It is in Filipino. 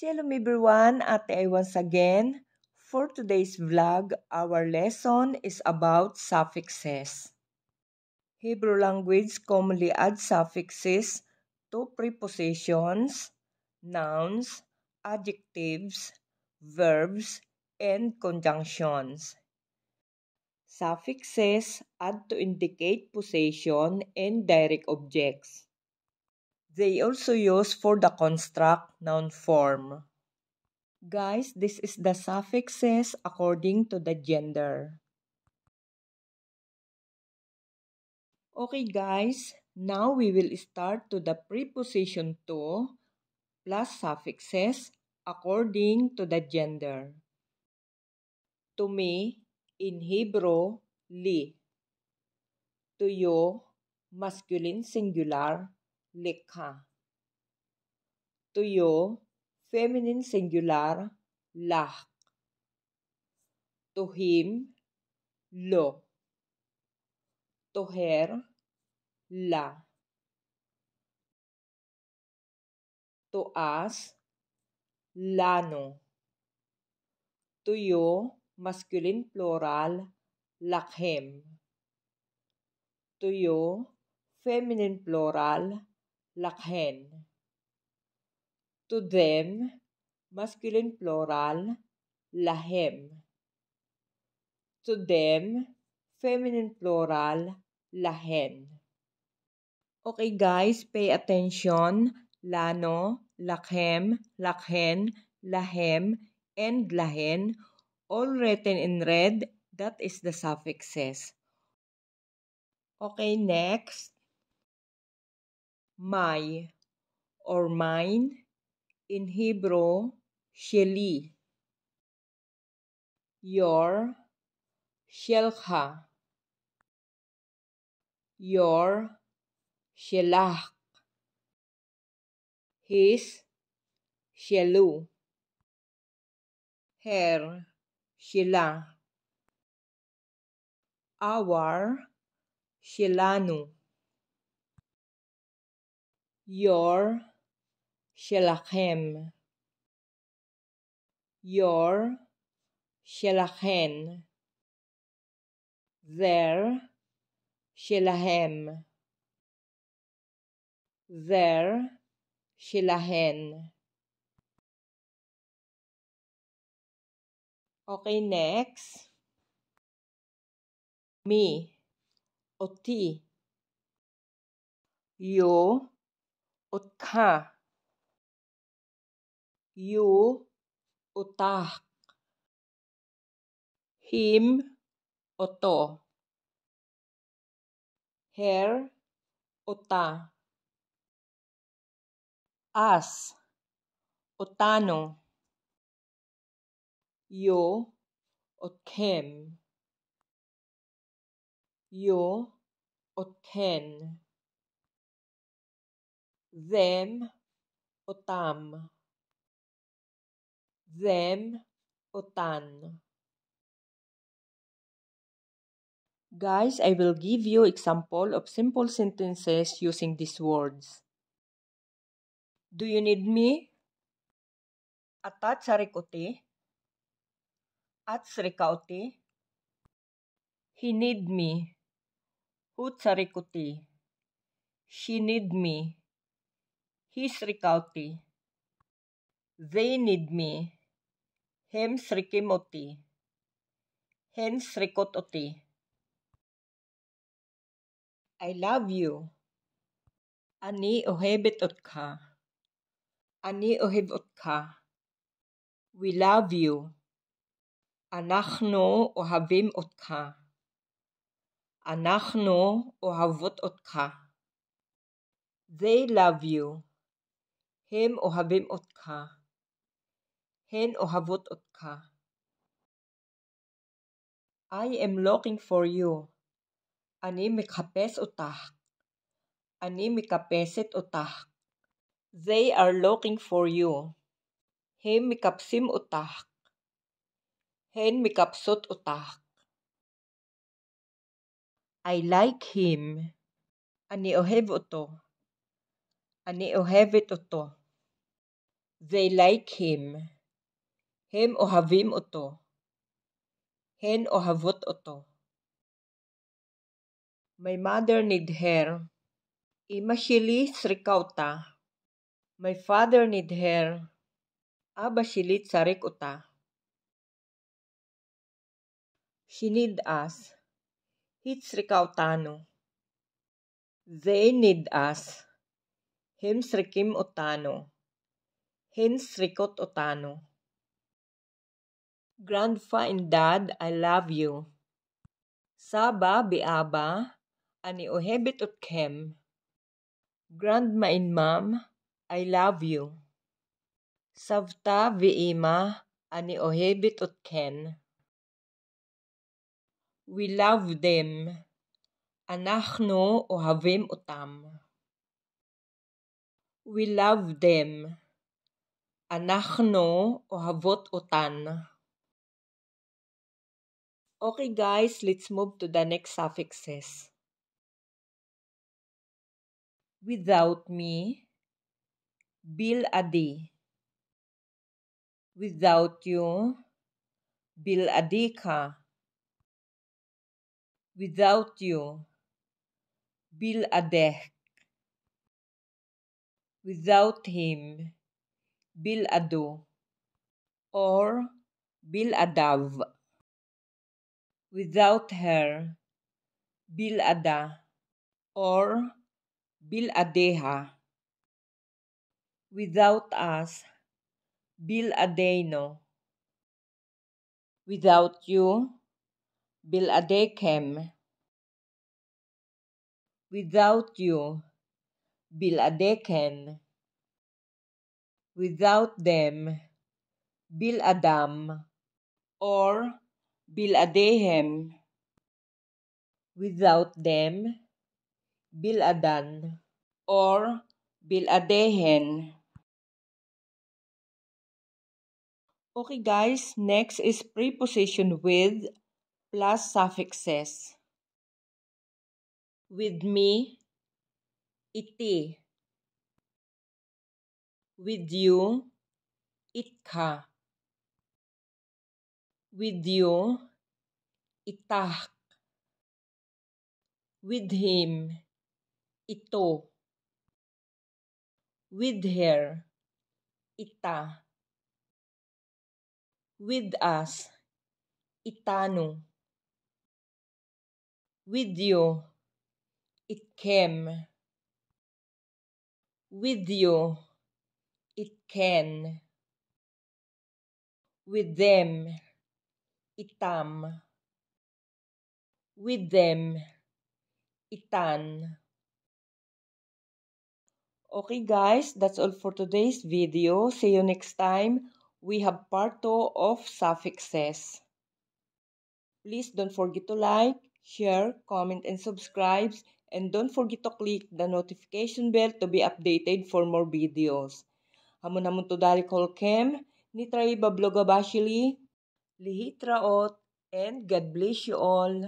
Shalom everyone, Ate Ay once again. For today's vlog, our lesson is about suffixes. Hebrew language commonly adds suffixes to prepositions, nouns, adjectives, verbs, and conjunctions. Suffixes add to indicate possession and direct objects. They also use for the construct noun form. Guys, this is the suffixes according to the gender. Okay guys, now we will start to the preposition to plus suffixes according to the gender. To me, in Hebrew, li. To you, masculine singular, likha. To you, feminine singular, lah. To him, lo. To her, la. To us, lano. To you, masculine plural, lakhem. To you, feminine plural, lakhen. To them, masculine plural, lahem. To them, feminine plural, lahen. Okay guys, pay attention. Lano, lakhem, lakhen, lahem, and lahen, all written in red, that is the suffixes. Okay, next. My or mine, in Hebrew, sheli. Your, shelcha. Your, shelach. His, shelu. Her, shela. Our, shelanu. Your, shelachem. Your, shelachen. Their, shelahem. Their, shelahen. Okay, next. Me, oti. You, otcha. You, otach. Him, oto. Her, ota. Us, otano. You, otkem. You, otken. Them, otam. Them, otan. Guys, I will give you example of simple sentences using these words. Do you need me? Atat sarikuti. At sarikauti. He need me. Hut sarikuti. She need me. His rikauti. They need me. Hem srikimoti. Hen srikototi. I love you. Ani ohebet otka. Ani oheb otka. We love you. Anachno ohavim otka. Anachno ohavot otka. They love you. Hem ohavim otka. Hen ohavot otka. I am looking for you. Ani mikapes otak. Ani mikapeset otak. They are looking for you. Hem mikapsim otak. Hen mikapsot otak. I like him. Ani ohev oto. Ani ohevet oto. They like him. Hem ohavim oto. Hen ohavot oto. My mother need her. Ima shili srikauta. My father need her. Aba shilit sarik uta. She need us. Hit srikautano. They need us. Him srikim utano. Hin srikot utano. Grandpa and Dad, I love you. Saba biaba, ani ohebit utkem. Grandma and Mom, I love you. Savta viima, ani ohebit utken. We love them. Anachno ohavim utam. We love them. Anachno ohavot utan. Okay guys, let's move to the next suffixes. Without me, biladi. Without you, biladika. Without you, biladeh. Without him, bilado. Or biladav. Without her, bilada. Or biladeha. Without us, biladeno. Without you, biladekem. Without you, biladeken. Without them, biladam. Or biladehem. Without them, biladan. Or biladehen. Okay guys, next is preposition with plus suffixes. With me, iti. With you, itka. With you, itah. With him, ito. With her, ita. With us, itano. With you, it came. With you, it can. With them, itam. With them, itan. Okay guys, that's all for today's video. See you next time. We have part 2 of suffixes. Please don't forget to like, share, comment, and subscribe. And don't forget to click the notification bell to be updated for more videos. Hamon to dari kolkem, nitray bablogabashili, lihitraot, and God bless you all.